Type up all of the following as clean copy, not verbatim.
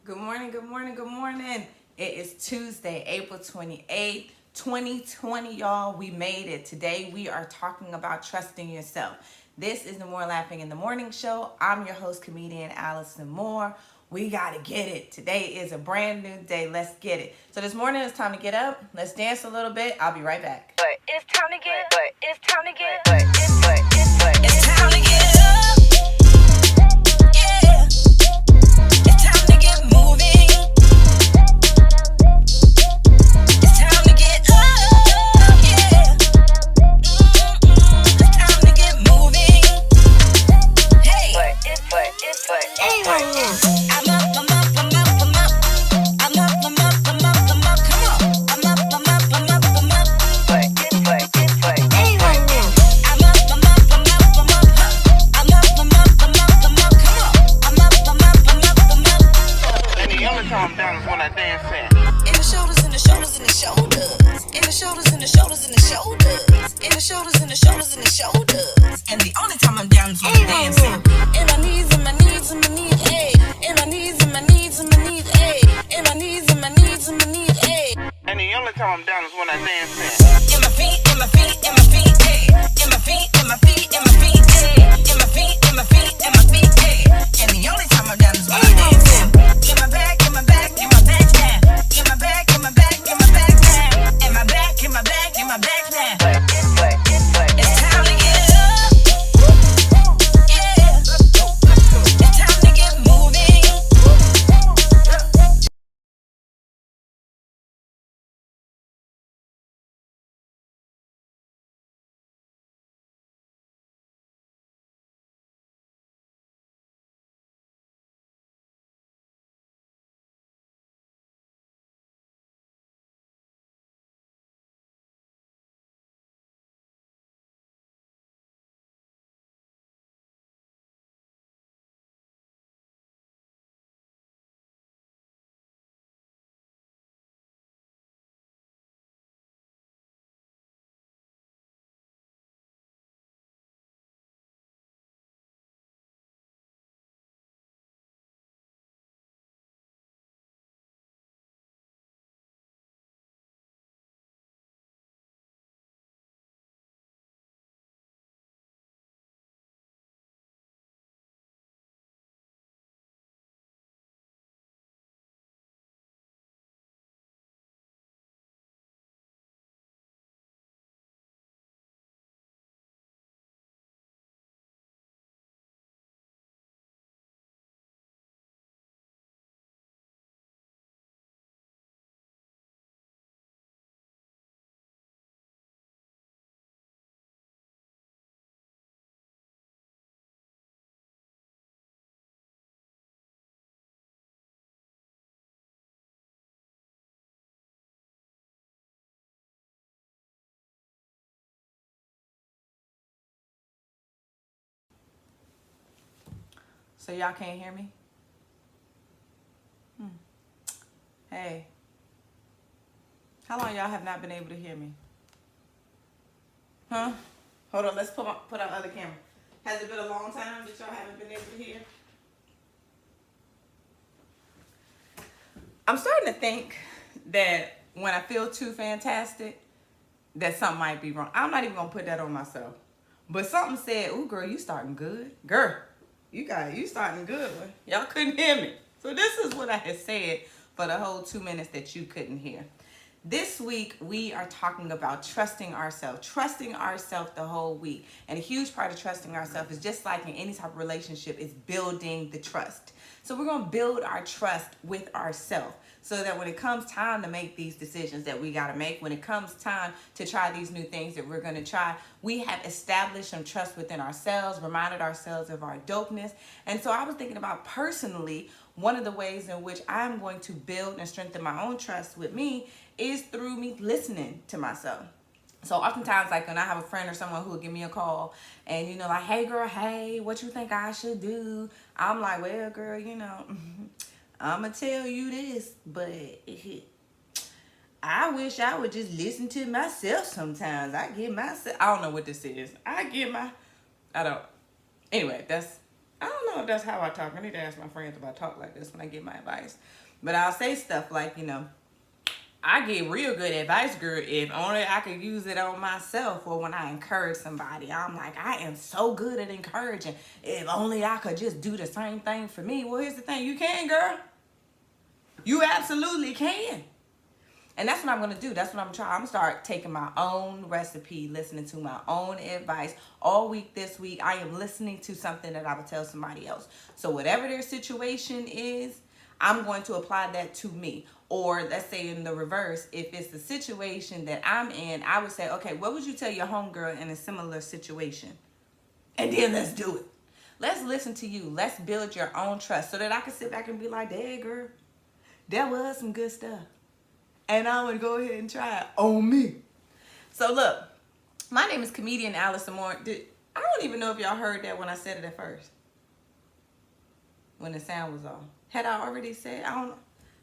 Good morning, good morning, good morning. It is Tuesday, April 28th, 2020, y'all. We made it. Today we are talking about trusting yourself. This is the More Laughing in the Morning show. I'm your host, comedian Allison Moore. We got to get it. Today is a brand new day. Let's get it. So this morning it's time to get up. Let's dance a little bit. I'll be right back. But it's time to get, but it's time to get, but it's time to get up. Yeah, it's time to get moving. It's time to get up. Yeah, it's time to get moving. Hey, I'm up, I'm up, I'm up, I'm up. I'm up, I'm up, I'm up, I'm up. Come on, I'm up, I'm up, I'm up, I'm up. I'm up, I'm up, I'm up, I'm up. I'm up, I'm up, I'm up, I'm up. Come on, I'm up, I'm up, I'm up, I'm up. And the only time I'm down is when I dance in. In the shoulders, in the shoulders, in the shoulders. In the shoulders, in the shoulders, in the shoulders. In the shoulders, in the shoulders, in the shoulders. And the only time I'm down is when I'm dancing. In my knees, in my knees, in my knees, ayy. In my knees, in my knees, in my knees, ayy. In my knees, in my knees, in my knees, ayy. And the only time I'm down is when I dance in. In my feet, in my feet, in my feet, ayy. In my feet, in my feet, in my feet, ayy. In my feet, in my feet, in my feet, ayy. And the only time I'm down is when I'm dancing. In my back, in my back, in my back now. In my back, in my back, in my back now. In my back, in my back, in my back now. It's time to get up. Yeah. It's time to get moving. So y'all can't hear me? Hey, how long y'all have not been able to hear me? Huh? Hold on, let's put our other camera. Has it been a long time that y'all haven't been able to hear? I'm starting to think that when I feel too fantastic, that something might be wrong. I'm not even gonna put that on myself. But something said, "Ooh, girl, you starting good, girl. You starting good." Y'all couldn't hear me, so this is what I had said for the whole 2 minutes that you couldn't hear. This week we are talking about trusting ourselves the whole week. And a huge part of trusting ourselves is just like in any type of relationship, is building the trust. So we're gonna build our trust with ourselves so that when it comes time to make these decisions that we gotta make, when it comes time to try these new things that we're gonna try, we have established some trust within ourselves, reminded ourselves of our dopeness. And so I was thinking about personally, one of the ways in which I'm going to build and strengthen my own trust with me is through me listening to myself. So oftentimes, like when I have a friend or someone who will give me a call and, like, hey girl, hey, what you think I should do? I'm like, well, girl, I'm going to tell you this, but I wish I would just listen to myself sometimes. I don't know what this is. I don't, anyway, I don't don't know if that's how I talk. I need to ask my friends if I talk like this when I give my advice. But I'll say stuff like, I get real good advice, girl, if only I could use it on myself or when I encourage somebody. I'm like, I am so good at encouraging. If only I could just do the same thing for me. Well, here's the thing. You can, girl. You absolutely can. And that's what I'm going to do. That's what I'm trying. I'm going to start taking my own recipe, listening to my own advice. All week this week, I am listening to something that I would tell somebody else. So whatever their situation is, I'm going to apply that to me. Or let's say in the reverse, if it's the situation that I'm in, I would say, okay, what would you tell your homegirl in a similar situation? And then let's do it. Let's listen to you. Let's build your own trust so that I can sit back and be like, dang, girl, that was some good stuff. And I'm going to go ahead and try it on me. So look, my name is comedian Allison Moore. I don't even know if y'all heard that when I said it at first. When the sound was off. Had I already said? I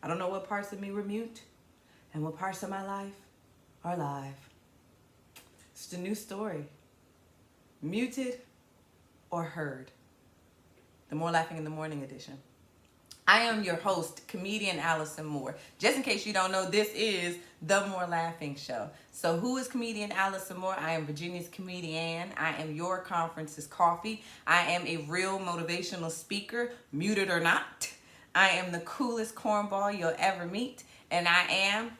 don't know what parts of me were mute and what parts of my life are live. It's the new story. Muted or heard. The More Laughing in the Morning edition. I am your host, comedian Allison Moore. Just in case you don't know, this is the More Laughing Show. So who is comedian Allison Moore? I am Virginia's comedian. I am your conference's coffee. I am a real motivational speaker, muted or not. I am the coolest cornball you'll ever meet. And I am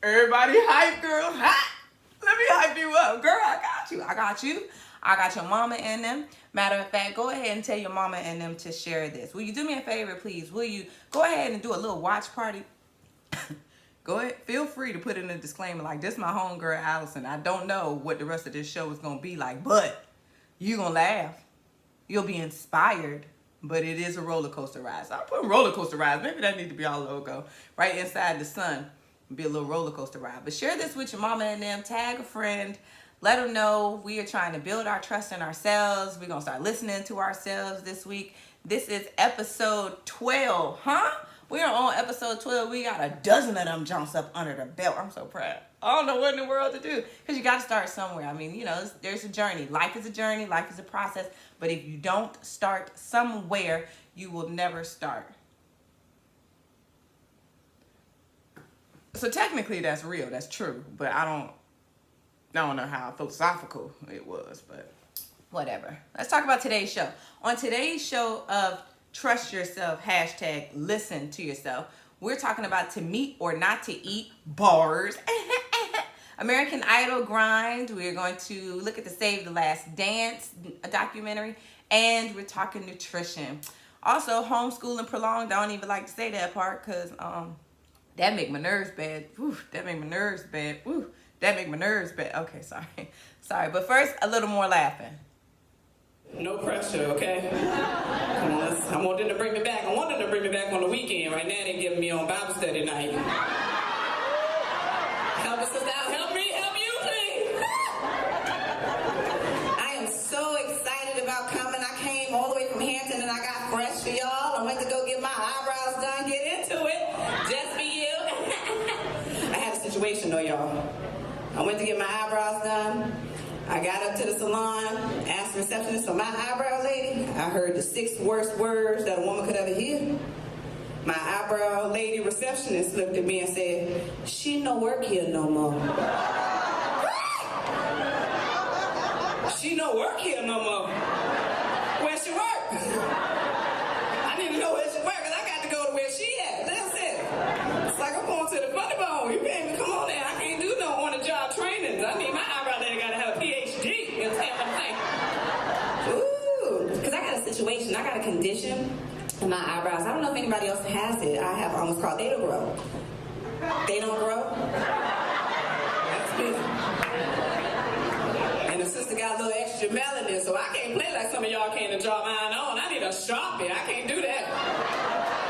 everybody hype, girl. Ha! Let me hype you up. Girl, I got you. I got you. I got your mama and them. Matter of fact, go ahead and tell your mama and them to share this. Will you do me a favor, please? Will you go ahead and do a little watch party? Go ahead. Feel free to put in a disclaimer like, this my homegirl, Allison. I don't know what the rest of this show is going to be like, but you're going to laugh. You'll be inspired, but it is a roller coaster ride. So I'll put roller coaster rides. Maybe that needs to be our logo. Right inside the sun. Be a little roller coaster ride. But share this with your mama and them. Tag a friend. Let them know we are trying to build our trust in ourselves. We're going to start listening to ourselves this week. This is episode 12, huh? We are on episode 12. We got a dozen of them jumps up under the belt. I'm so proud. I don't know what in the world to do because you got to start somewhere. I mean, there's a journey. Life is a journey. Life is a process. But if you don't start somewhere, you will never start. So technically that's real. That's true. But I don't know how philosophical it was, but whatever. Let's talk about today's show. On today's show of Trust Yourself, hashtag listen to yourself, we're talking about to meet or not to eat bars. American Idol grind. We're going to look at the Save the Last Dance documentary, and we're talking nutrition. Also, homeschooling prolonged. I don't even like to say that part because that make my nerves bad. Whew, that make my nerves bad. Whew. That make my nerves bad. Okay, sorry. But first, a little more laughing. No pressure, okay? Come on, I want them to bring me back. I want them to bring me back on the weekend. Right now, they're giving me on Bible study night. Help us out. Help me. Help you, please. I am so excited about coming. I came all the way from Hampton and I got fresh for y'all. I went to go get my eyebrows done, get into it. Just for you. I had a situation though, y'all. I went to get my eyebrows done. I got up to the salon, asked the receptionist for my eyebrow lady. I heard the 6 worst words that a woman could ever hear. My eyebrow lady receptionist looked at me and said, "She no work here no more." She no work here no more. Where she work? I need to know where she work, because I got to go to where she at. Listen, it's like I'm going to the funny bone. You can't even come on there. I can't do no on-the-job trainings. I need my eyebrow lady got to have a PhD. You understand what I'm saying? Ooh, because I got a situation. I got a condition in my eyebrows. I don't know if anybody else has it. I have what's called they don't grow. They don't grow? That's me. And the sister got a little extra melanin, so I can't play like some of y'all can to draw mine on. I need a Sharpie. I can't do that.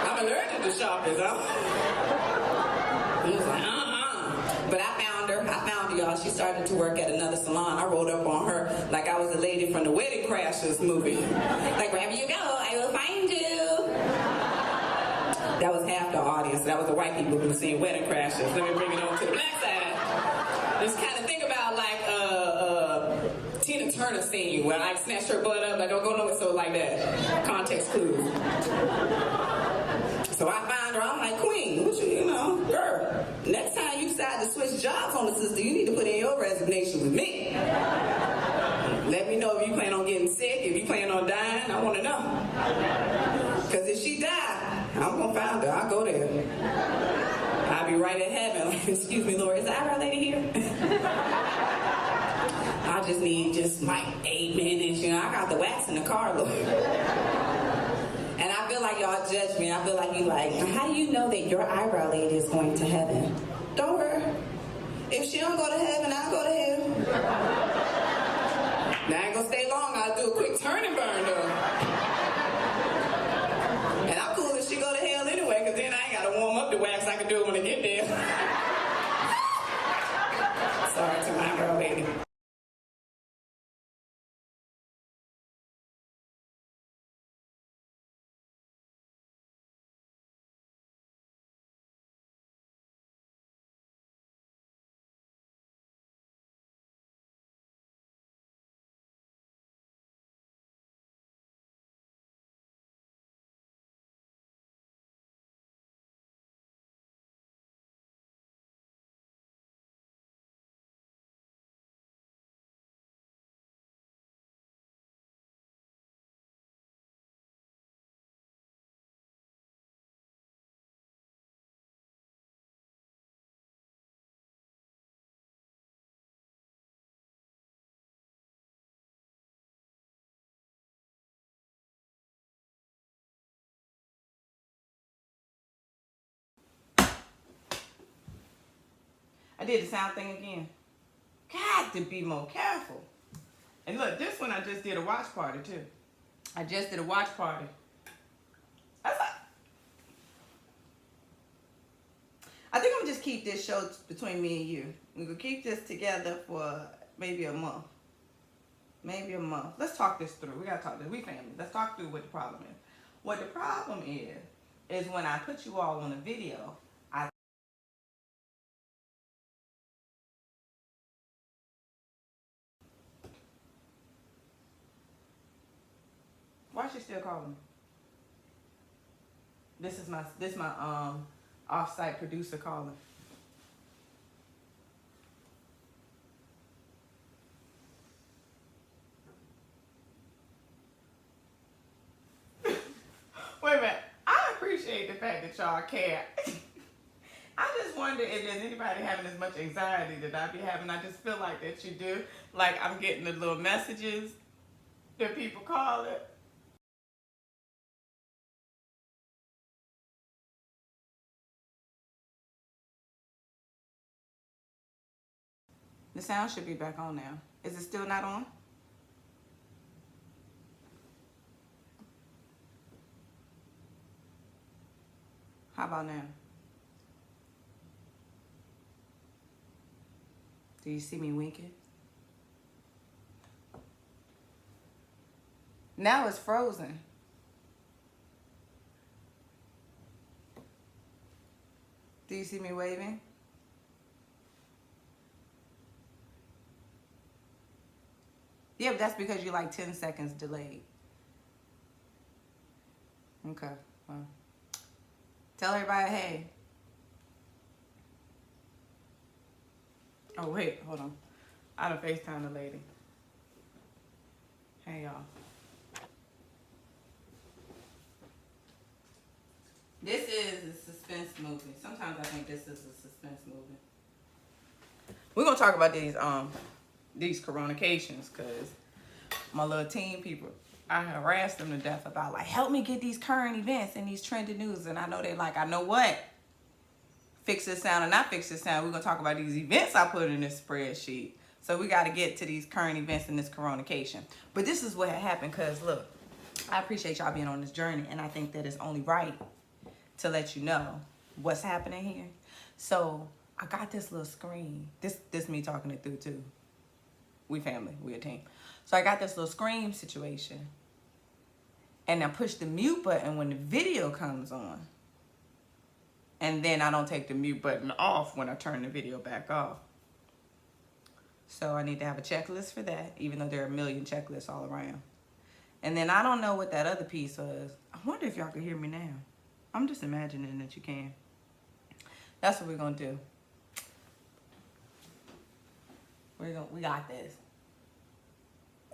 I'm allergic to Sharpies, huh? He was like, But I found her, y'all. She started to work at another salon. I rolled up on her like I was the lady from the Wedding Crashers movie. Like, wherever you go, I will find you. That was half the audience. That was the white people who were seeing Wedding Crashers. Let me bring it over to the black side. Just kind of think about like Tina Turner seen you. Well, I snatched her butt up. I don't go nowhere, so like that. Context clues. So I find her. I'm like, Queen, what you know, girl. Next time you decide to switch jobs on the sister, you need to put in your resignation with me. Let me know if you plan on getting sick, if you plan on dying. I want to know. Because if she die, I'm going to find her. I'll go there. I'll be right in heaven. Like, excuse me, Lord, is the eyebrow lady here? I just need like 8 minutes. You know, I got the wax in the car, Lord. And I feel like y'all judge me. I feel like you like, how do you know that your eyebrow lady is going to heaven? Don't worry. If she don't go to heaven, I'll go to hell. Now, I ain't gonna stay long. I'll do a quick turn and burn, though. And I'm cool if she go to hell anyway, because then I ain't gotta warm up the wax. I can do it when I get there. Sorry to my eyebrow lady. I did the sound thing again. Got to be more careful. And look, this one I just did a watch party too. I just did a watch party. I think I'm gonna just keep this show between me and you. We're gonna keep this together for maybe a month. Maybe a month. Let's talk this through. We gotta talk this. We family. Let's talk through what the problem is. What the problem is when I put you all on a video, why is she still calling me? This is my off-site producer calling. Wait a minute. I appreciate the fact that y'all care. I just wonder if there's anybody having as much anxiety that I be having. I just feel like that you do. Like I'm getting the little messages that people call it. The sound should be back on now. Is it still not on? How about now? Do you see me winking? Now it's frozen. Do you see me waving? Yeah, but that's because you're like 10 seconds delayed. Okay, well. Tell everybody, hey. Oh, wait, hold on. I done FaceTime the lady. Hey, y'all. This is a suspense movie. Sometimes I think this is a suspense movie. We're gonna talk about these coronications, because my little teen people, I harassed them to death about, like, help me get these current events and these trending news. And I know they like, I know what? Fix this sound and not fix this sound. We're going to talk about these events I put in this spreadsheet. So we got to get to these current events in this coronication. But this is what happened, because, look, I appreciate y'all being on this journey. And I think that it's only right to let you know what's happening here. So I got this little screen. This me talking it through, too. We family. We a team. So I got this little screen situation. And I push the mute button when the video comes on. And then I don't take the mute button off when I turn the video back off. So I need to have a checklist for that, even though there are a million checklists all around. And then I don't know what that other piece was. I wonder if y'all can hear me now. I'm just imagining that you can. That's what we're gonna do. We got this.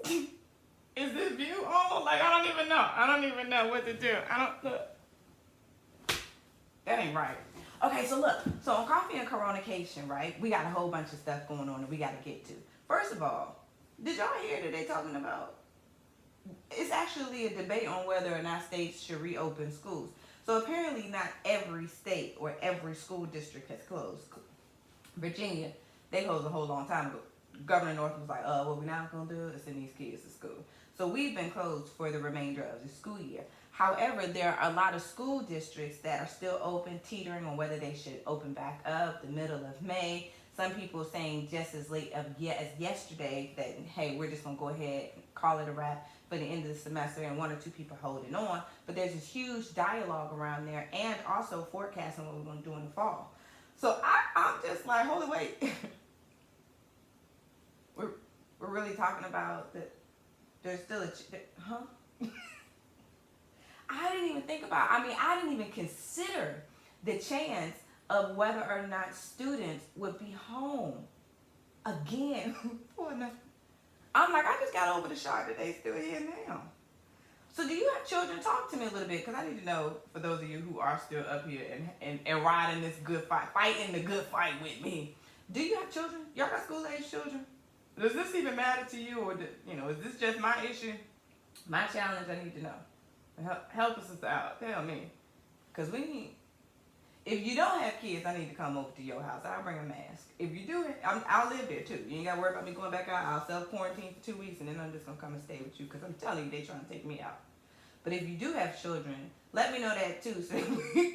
Is this view on? Like, I don't even know. I don't even know what to do. Look. That ain't right. Okay, so look. So on Coffee and Coronication, right? We got a whole bunch of stuff going on that we got to get to. First of all, did y'all hear that they talking about? It's actually a debate on whether or not states should reopen schools. So apparently not every state or every school district has closed. Virginia, they closed a whole long time ago. Governor Northam was like, what we're not going to do is send these kids to school. So we've been closed for the remainder of the school year. However, there are a lot of school districts that are still open, teetering on whether they should open back up the middle of May. Some people saying just as late as yesterday that, hey, we're just going to go ahead and call it a wrap for the end of the semester, and one or two people holding on. But there's this huge dialogue around there, and also forecasting what we're going to do in the fall. So I'm just like, hold on, wait. We're really talking about that there's still huh? I didn't even think about, I didn't even consider the chance of whether or not students would be home again. I'm like, I just got over the shock that they still here now. So do you have children? Talk to me a little bit, because I need to know, for those of you who are still up here and riding this good fight, fighting the good fight with me. Do you have children? Y'all got school-age children? Does this even matter to you, or is this just my issue? My challenge, I need to know. Help us out. Tell me. Because if you don't have kids, I need to come over to your house. I'll bring a mask. If you do, I'll live there too. You ain't got to worry about me going back out. I'll self-quarantine for 2 weeks, and then I'm just going to come and stay with you, because I'm telling you, they trying to take me out. But if you do have children, let me know that too, so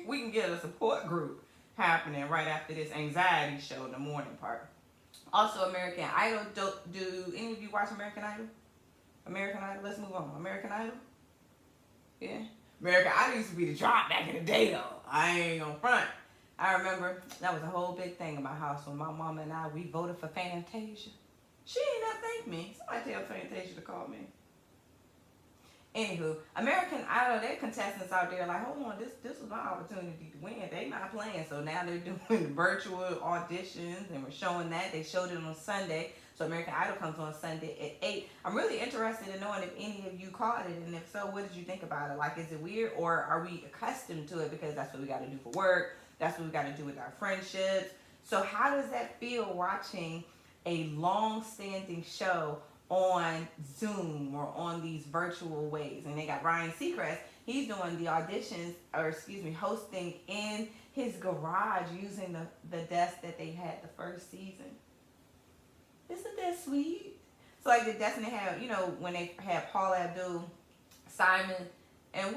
we can get a support group happening right after this anxiety show in the morning part. Also, American Idol. Do any of you watch American Idol? American Idol, let's move on. American Idol? Yeah. American Idol used to be the drop back in the day, though. I ain't gonna front. I remember that was a whole big thing in my house when my mama and we voted for Fantasia. She ain't never thanked me. Somebody tell Fantasia to call me. Anywho, American Idol, they're contestants out there like, hold on, this was my opportunity to win. They not playing, so now they're doing virtual auditions, and we're showing that. They showed it on Sunday, so American Idol comes on Sunday at 8. I'm really interested in knowing if any of you caught it, and if so, what did you think about it? Like, is it weird, or are we accustomed to it because that's what we got to do for work, that's what we got to do with our friendships? So how does that feel watching a long-standing show on Zoom or on these virtual ways? And they got Ryan Seacrest, he's doing the auditions, hosting in his garage using the desk that they had the first season. Isn't that sweet? So like the desk they had, when they had Paula Abdul, Simon, and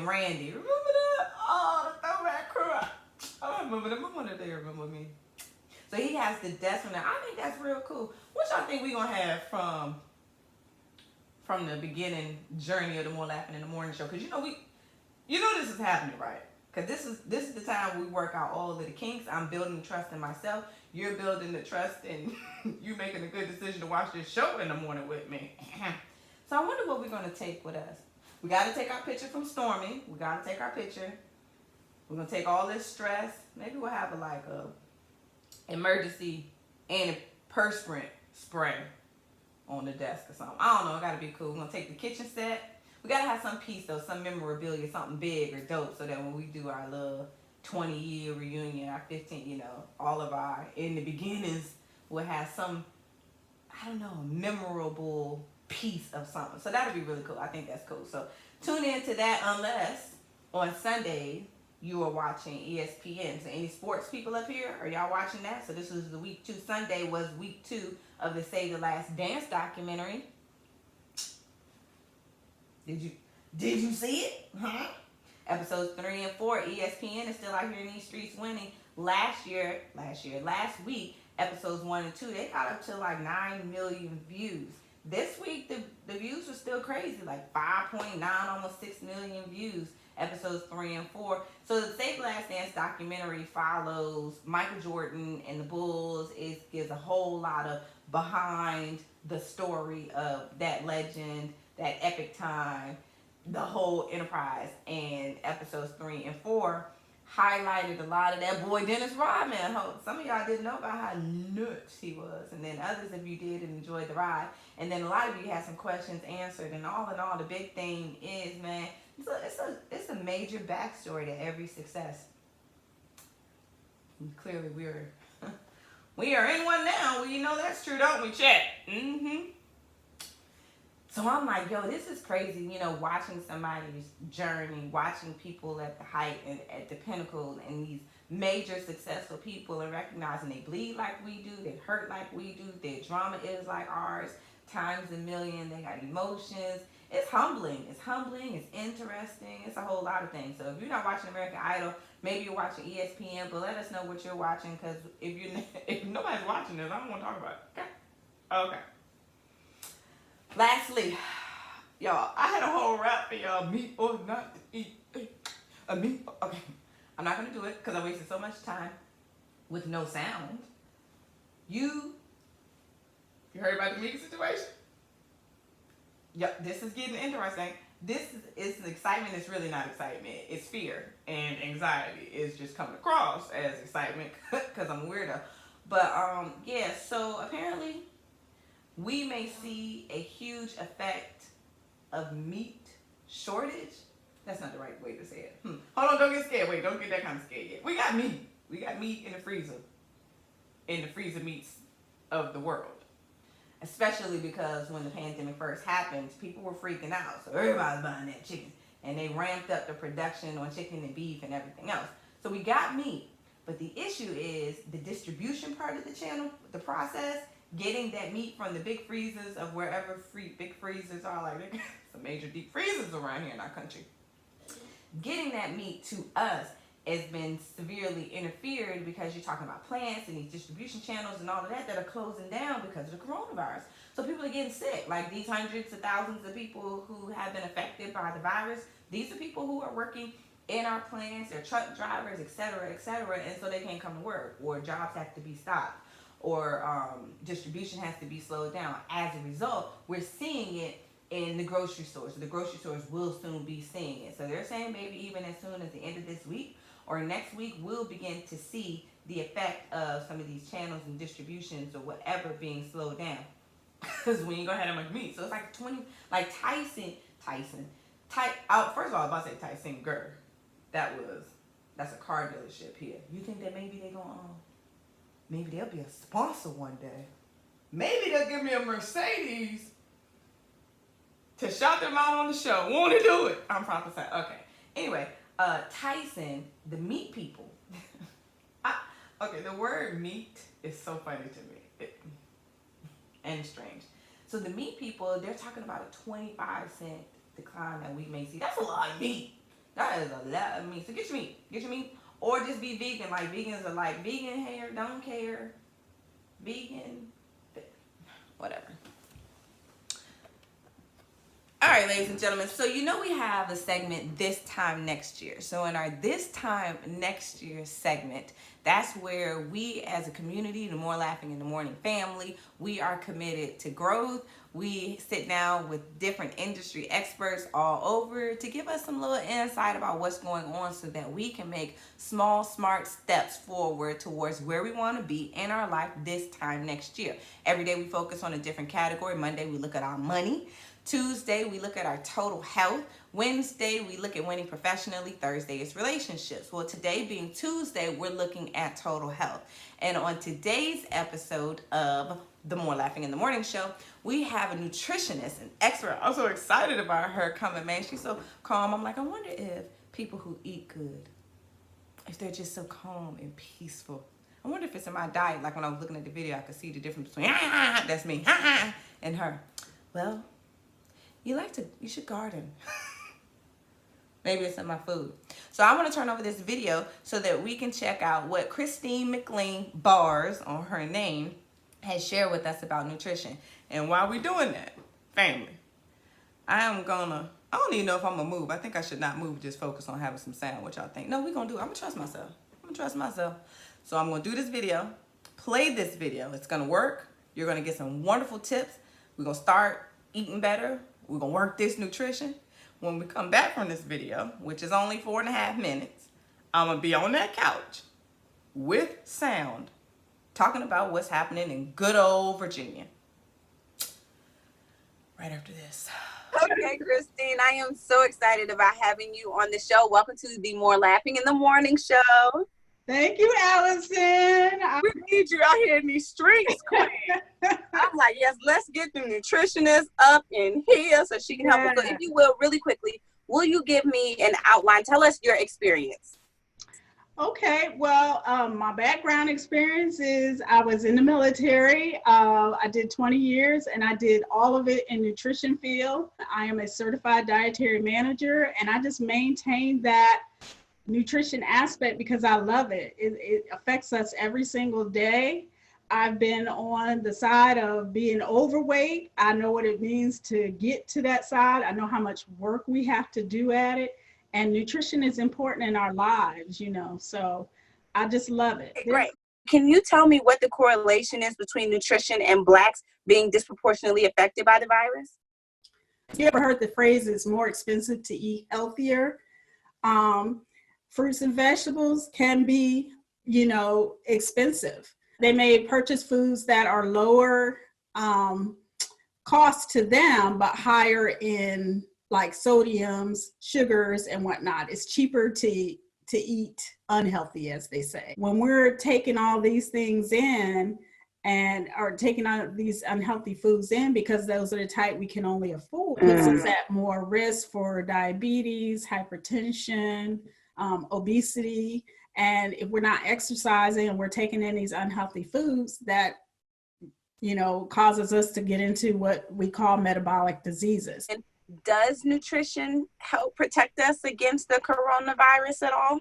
Randy. Remember that? Oh, the throwback crew. I remember them. I wonder if they remember me. So he has the desk from there. I think that's real cool. What y'all think we gonna have from the beginning journey of the More Laughing in the Morning show? Because this is happening, right? Because this is the time we work out all of the kinks. I'm building trust in myself. You're building the trust, and you making a good decision to watch this show in the morning with me. So I wonder what we're gonna take with us. We got to take our picture from Stormy. We got to take our picture. We're gonna take all this stress. Maybe we'll have a emergency antiperspirant spray on the desk or something. I don't know. It gotta be cool. We're gonna take the kitchen set. We gotta have some piece though, some memorabilia, something big or dope, so that when we do our little 20-year reunion, our 15, all of our in the beginnings, we'll have some, memorable piece of something. So that'll be really cool. I think that's cool. So tune in to that, unless on Sunday you are watching ESPN. So any sports people up here, are y'all watching that? So this was the week 2. Sunday was week 2 of the Save the Last Dance documentary. Did you see it? Huh? Episodes 3 and 4, ESPN is still out here in these streets winning. Last week, episodes 1 and 2, they got up to like 9 million views. This week, the views were still crazy, like 5.9, almost 6 million views. episodes 3 and 4. So the Save the Last Dance documentary follows Michael Jordan and the Bulls. It gives a whole lot of behind the story of that legend, that epic time, the whole enterprise. And episodes 3 and 4 highlighted a lot of that boy Dennis Rodman. Some of y'all didn't know about how nuts he was, and then others of you did and enjoyed the ride. And then a lot of you had some questions answered. And all in all, the big thing is, man, it's a major backstory to every success. And clearly, we are in one now. Well, you know that's true, don't we, Chet? So I'm like, yo, this is crazy, you know, watching somebody's journey, watching people at the height and at the pinnacle, and these major successful people, and recognizing they bleed like we do, they hurt like we do, their drama is like ours, times a million, they got emotions. It's humbling, it's interesting, it's a whole lot of things. So if you're not watching American Idol, maybe you're watching ESPN, but let us know what you're watching, because if nobody's watching this, I don't want to talk about it, okay? Okay. Lastly, y'all, I had a whole rap for y'all, meat or not to eat. Meat, okay. I'm not going to do it because I wasted so much time with no sound. You heard about the Mika situation? Yep, this is getting interesting. This is excitement. It's really not excitement. It's fear and anxiety. It's just coming across as excitement because I'm a weirdo. But, yeah, so apparently we may see a huge effect of meat shortage. That's not the right way to say it. Hold on, don't get scared. Wait, don't get that kind of scared yet. We got meat. We got meat in the freezer. In the freezer meats of the world. Especially because when the pandemic first happened, people were freaking out. So everybody's buying that chicken. And they ramped up the production on chicken and beef and everything else. So we got meat. But the issue is the distribution part of the channel, the process, getting that meat from the big freezers of wherever big freezers are, like there's some major deep freezers around here in our country. Getting that meat to us has been severely interfered because you're talking about plants and these distribution channels and all of that are closing down because of the coronavirus. So people are getting sick. Like these hundreds of thousands of people who have been affected by the virus, these are people who are working in our plants, they're truck drivers, et cetera, and so they can't come to work, or jobs have to be stopped, or distribution has to be slowed down. As a result, we're seeing it in the grocery stores. So the grocery stores will soon be seeing it. So they're saying maybe even as soon as the end of this week or next week, we'll begin to see the effect of some of these channels and distributions or whatever being slowed down. Because we ain't gonna have that much meat. So it's like Tyson. First of all, I was about to say Tyson Gurr. That's a car dealership here. You think that maybe they're gonna maybe they'll be a sponsor one day. Maybe they'll give me a Mercedes to shout them out on the show. Want to do it? I'm prophesying. Okay. Anyway, Tyson, the meat people. Okay, the word meat is so funny to me. And strange. So the meat people, they're talking about a 25-cent decline that we may see. That's a lot of meat. That is a lot of meat. So get your meat. Or just be vegan. Like vegans are like, vegan hair, don't care. Vegan, whatever. All right, ladies and gentlemen. So you know we have a segment This Time Next Year. So in our This Time Next Year segment, that's where we as a community, the More Laughing in the Morning family, we are committed to growth. We sit down with different industry experts all over to give us some little insight about what's going on so that we can make small, smart steps forward towards where we want to be in our life this time next year. Every day we focus on a different category. Monday, we look at our money. Tuesday, we look at our total health. Wednesday, we look at winning professionally. Thursday is relationships. Well, today being Tuesday, we're looking at total health. And on today's episode of the More Laughing in the Morning show, we have a nutritionist, an expert. I'm so excited about her coming, man. She's so calm. I'm like, I wonder if people who eat good, if they're just so calm and peaceful. I wonder if it's in my diet. Like when I was looking at the video, I could see the difference between, that's me, and her. Well, you should garden. Maybe it's in my food. So I want to turn over this video so that we can check out what Christine McLean Bars, on her name, has shared with us about nutrition. And while we're doing that, family, I am gonna I don't even know if I'm gonna move. I think I should not move. Just focus on having some sound. What y'all think? No, we gonna do it. I'm gonna trust myself. I'm gonna trust myself. So I'm gonna do this video. Play this video. It's gonna work. You're gonna get some wonderful tips. We're gonna start eating better. We're gonna work this nutrition. When we come back from this video, which is only 4.5 minutes, I'm gonna be on that couch with sound, talking about what's happening in good old Virginia. Right after this. Okay, Christine, I am so excited about having you on the show. Welcome to the More Laughing in the Morning show. Thank you, Allison. We need you out here in these streets, Queen. I'm like, yes, let's get the nutritionist up in here so she can help us. So if you will, really quickly, will you give me an outline? Tell us your experience. Okay, well, my background experience is I was in the military. I did 20 years and I did all of it in nutrition field. I am a certified dietary manager and I just maintain that nutrition aspect because I love it. It affects us every single day. I've been on the side of being overweight. I know what it means to get to that side. I know how much work we have to do at it. And nutrition is important in our lives, you know, so I just love it. Great. Can you tell me what the correlation is between nutrition and Blacks being disproportionately affected by the virus? You ever heard the phrase, it's more expensive to eat healthier? Fruits and vegetables can be, you know, expensive. They may purchase foods that are lower cost to them, but higher in like sodiums, sugars, and whatnot. It's cheaper to eat unhealthy, as they say. When we're taking all these things in and are taking on these unhealthy foods in because those are the type we can only afford, puts us at more risk for diabetes, hypertension, obesity. And if we're not exercising and we're taking in these unhealthy foods, that, you know, causes us to get into what we call metabolic diseases. And does nutrition help protect us against the coronavirus at all?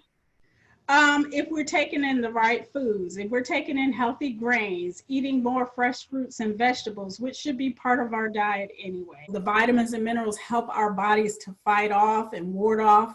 If we're taking in the right foods, if we're taking in healthy grains, eating more fresh fruits and vegetables, which should be part of our diet anyway. The vitamins and minerals help our bodies to fight off and ward off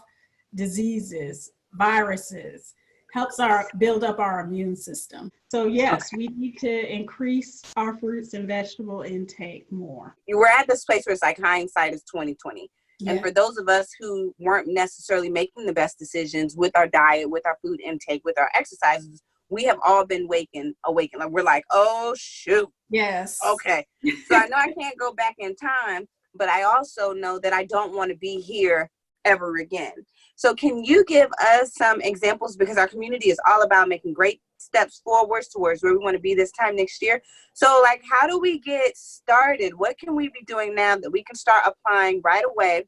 diseases, viruses, helps build up our immune system. So yes, we need to increase our fruits and vegetable intake more. We're at this place where it's like hindsight is 20/20. Yeah. And for those of us who weren't necessarily making the best decisions with our diet, with our food intake, with our exercises, we have all been awakened. Like we're like, oh shoot. Yes. Okay. So I know I can't go back in time, but I also know that I don't want to be here ever again. So can you give us some examples, because our community is all about making great steps forwards towards where we want to be this time next year. So like, how do we get started? What can we be doing now that we can start applying right away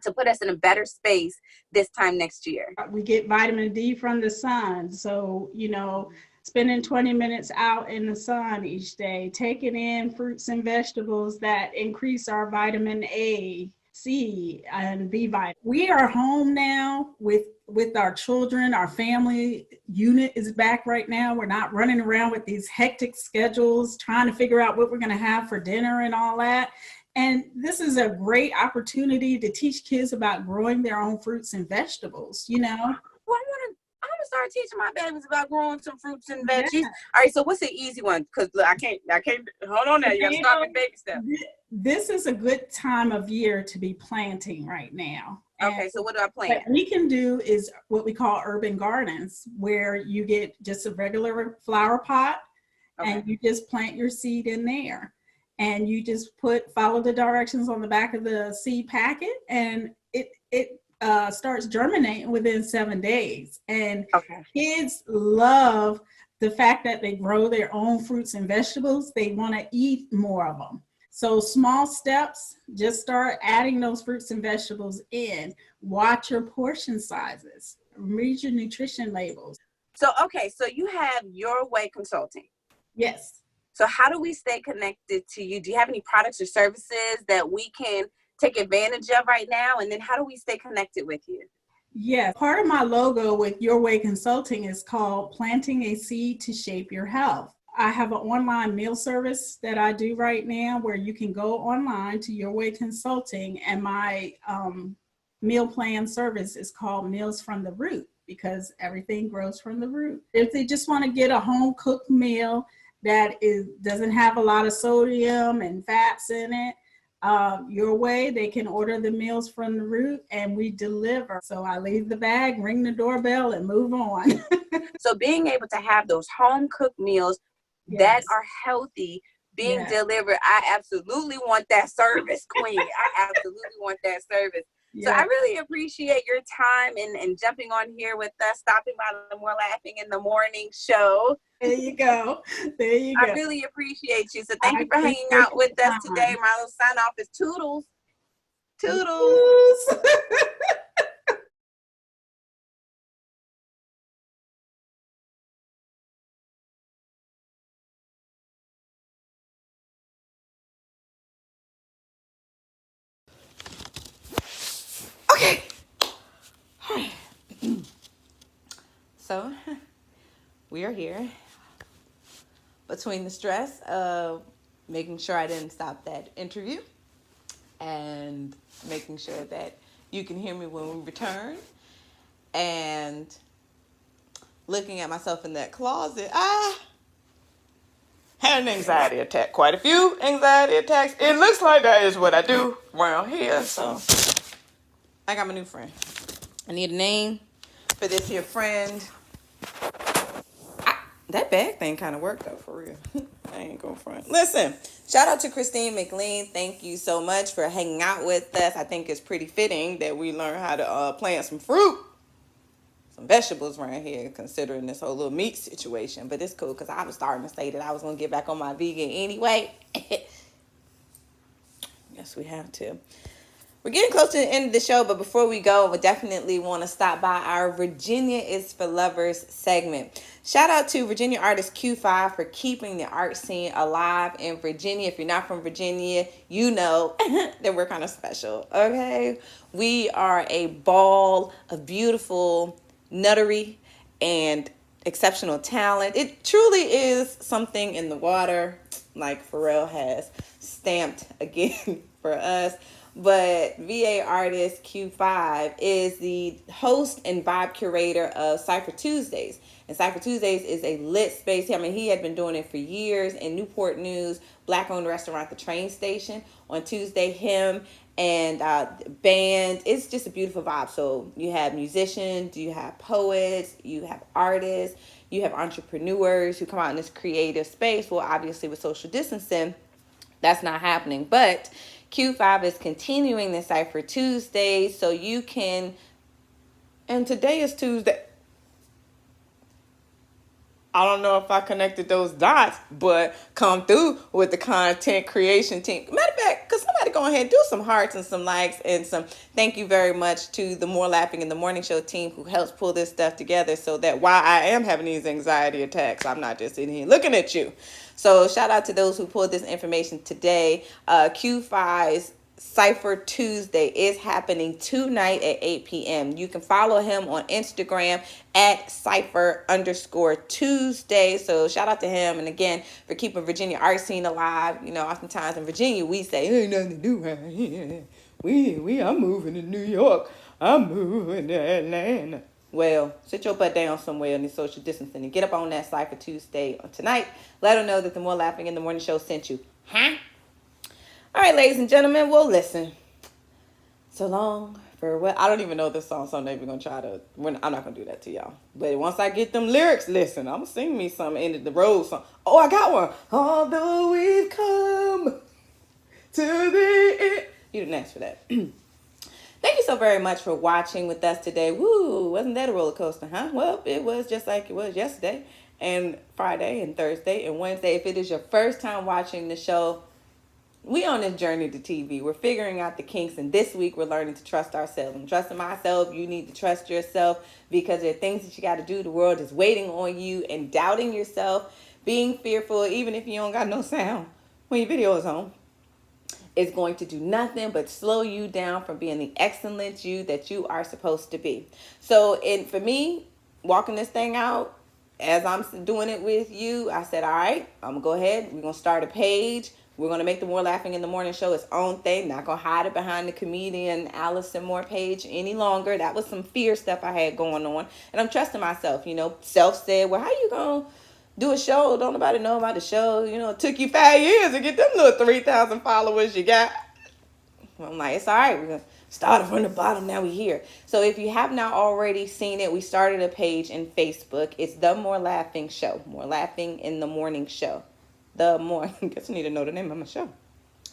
to put us in a better space this time next year? We get vitamin D from the sun. So, you know, spending 20 minutes out in the sun each day, taking in fruits and vegetables that increase our vitamin A, C, and B vitamin. We are home now with our children. Our family unit is back right now. We're not running around with these hectic schedules, trying to figure out what we're going to have for dinner and all that. And this is a great opportunity to teach kids about growing their own fruits and vegetables, you know. Well, I'm gonna start teaching my babies about growing some fruits and veggies. Yeah. All right, so what's the easy one? Because I can't hold on there. You gotta start with baby steps. This is a good time of year to be planting right now. Okay, so what do I plant? What we can do is what we call urban gardens, where you get just a regular flower pot, Okay. and you just plant your seed in there. And you just follow the directions on the back of the seed packet, and it starts germinating within 7 days. And Okay. kids love the fact that they grow their own fruits and vegetables. They want to eat more of them. So small steps, just start adding those fruits and vegetables in. Watch your portion sizes. Read your nutrition labels. So, okay, so you have Your Way Consulting. Yes. So how do we stay connected to you? Do you have any products or services that we can take advantage of right now? And then how do we stay connected with you? Yeah, part of my logo with Your Way Consulting is called Planting a Seed to Shape Your Health. I have an online meal service that I do right now where you can go online to Your Way Consulting, and my meal plan service is called Meals from the Root, because everything grows from the root. If they just want to get a home cooked meal that doesn't have a lot of sodium and fats in it, Your Way, they can order the Meals from the Root and we deliver. So I leave the bag, ring the doorbell, and move on. So being able to have those home cooked meals that Yes. are healthy being Yes. delivered, I absolutely want that service, Queen. I absolutely want that service. So I Yes. really appreciate your time and jumping on here with us, stopping by the More Laughing in the Morning show. There you go. There you I go. really appreciate you. So thank I you for hanging appreciate out with your us today. time. My little sign off is Toodles. Toodles. Okay. So, we are here. Between the stress of making sure I didn't stop that interview and making sure that you can hear me when we return and looking at myself in that closet, I had an anxiety attack. Quite a few anxiety attacks. It looks like that is what I do around here. So I got my new friend. I need a name for this here friend. That bag thing kind of worked though, for real. I ain't gonna front. Listen, shout out to Christine McLean. Thank you so much for hanging out with us. I think it's pretty fitting that we learn how to plant some fruit, some vegetables around here, considering this whole little meat situation. But it's cool because I was starting to say that I was gonna get back on my vegan anyway. Yes, we have to. We're getting close to the end of the show, but before we go, we definitely want to stop by our Virginia is for Lovers segment. Shout out to Virginia artist Q5 for keeping the art scene alive in Virginia. If you're not from Virginia, you know that we're kind of special, okay? We are a ball of beautiful nuttery and exceptional talent. It truly is something in the water, like Pharrell has stamped again for us. But VA artist Q5 is the host and vibe curator of Cypher Tuesdays. And Cypher Tuesdays is a lit space. I mean, he had been doing it for years in Newport News, Black-owned restaurant, the train station. On Tuesday, him and band. It's just a beautiful vibe. So you have musicians, you have poets, you have artists, you have entrepreneurs who come out in this creative space. Well, obviously with social distancing, that's not happening. But Q5 is continuing the Cypher Tuesday, so you can, and today is Tuesday. I don't know if I connected those dots, but come through with the content creation team. Matter of fact, could somebody go ahead and do some hearts and some likes and some thank you very much to the More Laughing in the Morning Show team who helps pull this stuff together so that while I am having these anxiety attacks, I'm not just sitting here looking at you. So shout out to those who pulled this information today. Q5's Cypher Tuesday is happening tonight at 8 p.m. You can follow him on Instagram at Cypher_Tuesday. So shout out to him. And again, for keeping Virginia art scene alive. You know, oftentimes in Virginia, we say, ain't nothing to do right here. I'm moving to New York. I'm moving to Atlanta. Well, sit your butt down somewhere in the social distancing and get up on that Cypher Tuesday on tonight. Let them know that the More Laughing in the Morning Show sent you. Huh? All right, ladies and gentlemen, well, listen. So long, farewell. I don't even know this song, so I'm not even going to try to. I'm not going to do that to y'all. But once I get them lyrics, listen, I'm going to sing me some End of the Road song. Oh, I got one. Although we've come to the end. You didn't ask for that. Thank you so very much for watching with us today. Woo, wasn't that a roller coaster, huh? Well, it was just like it was yesterday and Friday and Thursday and Wednesday. If it is your first time watching the show, we on this journey to TV. We're figuring out the kinks, and this week we're learning to trust ourselves. I'm trusting myself. You need to trust yourself because there are things that you got to do. The world is waiting on you, and doubting yourself, being fearful, even if you don't got no sound when your video is on, is going to do nothing but slow you down from being the excellent you that you are supposed to be. So, for me, walking this thing out, as I'm doing it with you, I said, all right, I'm going to go ahead. We're going to start a page. We're going to make the More Laughing in the Morning show its own thing. Not going to hide it behind the comedian Allison Moore page any longer. That was some fear stuff I had going on. And I'm trusting myself. You know, Self said, well, how you going to do a show? Don't nobody know about the show. You know, it took you 5 years to get them little 3,000 followers you got. I'm like, it's all right. We're going to start from the bottom. Now we're here. So if you have not already seen it, we started a page in Facebook. It's The More Laughing Show. More Laughing in the Morning show. I guess I need to know the name of my show.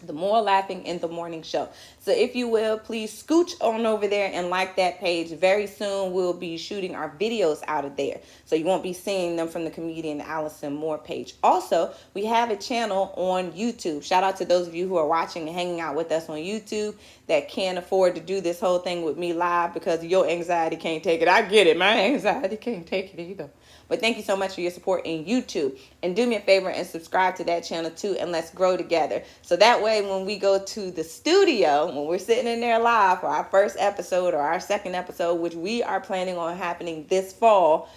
The More Laughing in the Morning show. So if you will, please scooch on over there and like that page. Very soon we'll be shooting our videos out of there. So you won't be seeing them from the comedian Allison Moore page. Also, we have a channel on YouTube. Shout out to those of you who are watching and hanging out with us on YouTube that can't afford to do this whole thing with me live because your anxiety can't take it. I get it. My anxiety can't take it either. But thank you so much for your support in YouTube. And do me a favor and subscribe to that channel too, and let's grow together. So that way when we go to the studio, when we're sitting in there live for our first episode or our second episode, which we are planning on happening this fall,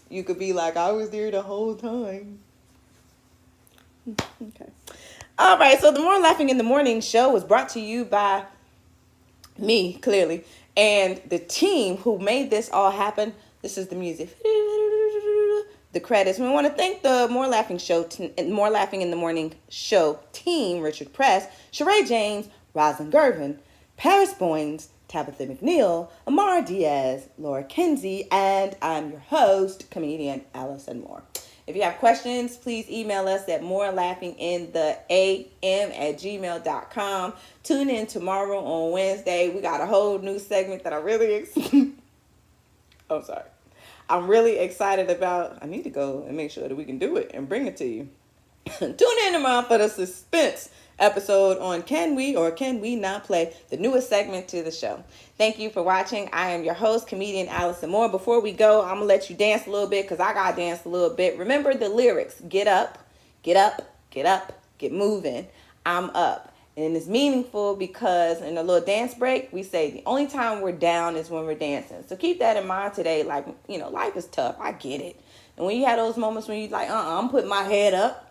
you could be like, I was there the whole time. Okay. All right, so the More Laughing in the Morning show was brought to you by me, clearly, and the team who made this all happen. This is the music. The credits. We want to thank the More Laughing More Laughing in the Morning show team: Richard Press, Sheree James, Rosalind Gervin, Paris Boynes, Tabitha McNeil, Amara Diaz, Laura Kinsey, and I'm your host, comedian Allison Moore. If you have questions, please email us at morelaughinginthem@gmail.com. Tune in tomorrow on Wednesday. We got a whole new segment that I'm really excited about. I need to go and make sure that we can do it and bring it to you. Tune in tomorrow for the suspense episode on Can We or Can We Not Play, the newest segment to the show. Thank you for watching. I am your host, comedian Allison Moore. Before we go, I'm going to let you dance a little bit because I got to dance a little bit. Remember the lyrics. Get up, get up, get up, get moving. I'm up. And it's meaningful because in a little dance break, we say the only time we're down is when we're dancing. So keep that in mind today. Like, you know, life is tough. I get it. And when you have those moments when you're like, I'm putting my head up.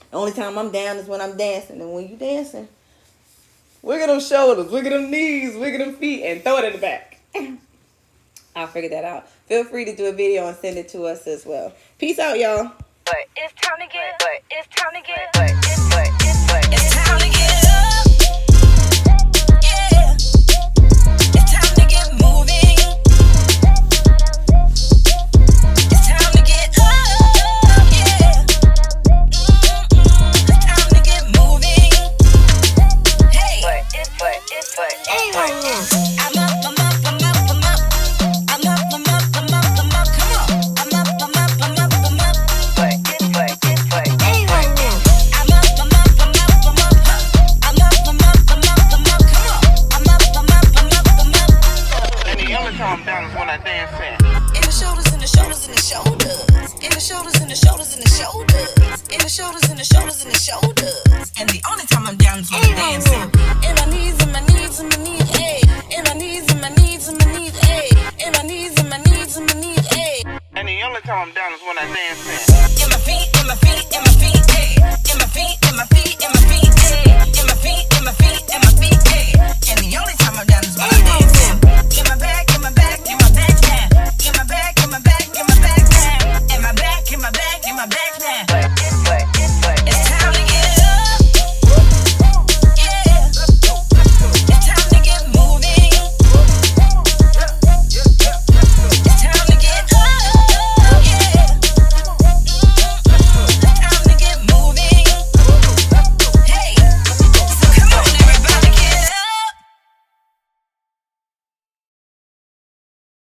The only time I'm down is when I'm dancing. And when you're dancing, wiggle them shoulders, wiggle them knees, wiggle them feet, and throw it in the back. I'll figure that out. Feel free to do a video and send it to us as well. Peace out, y'all. But it's time to get, but it's time to get, but it's time to get up. Yeah. It's time to get moving. It's time to get up. Yeah. It's time to get moving. Hey. But it's I'm up. I'm up. Come on. I'm up. But calm down is when I dance in. In the shoulders, in the shoulders, in the shoulders. In the shoulders, in the shoulders, in the shoulders. In the shoulders, in the shoulders, in the shoulders. And the only time I'm down is when I'm dancing. In my knees, in my knees, in my knees, ayy. In my knees, in my knees, in my knees, ayy. In my knees, in my knees, in my knees, ayy. And the only time I'm down is when I dance in.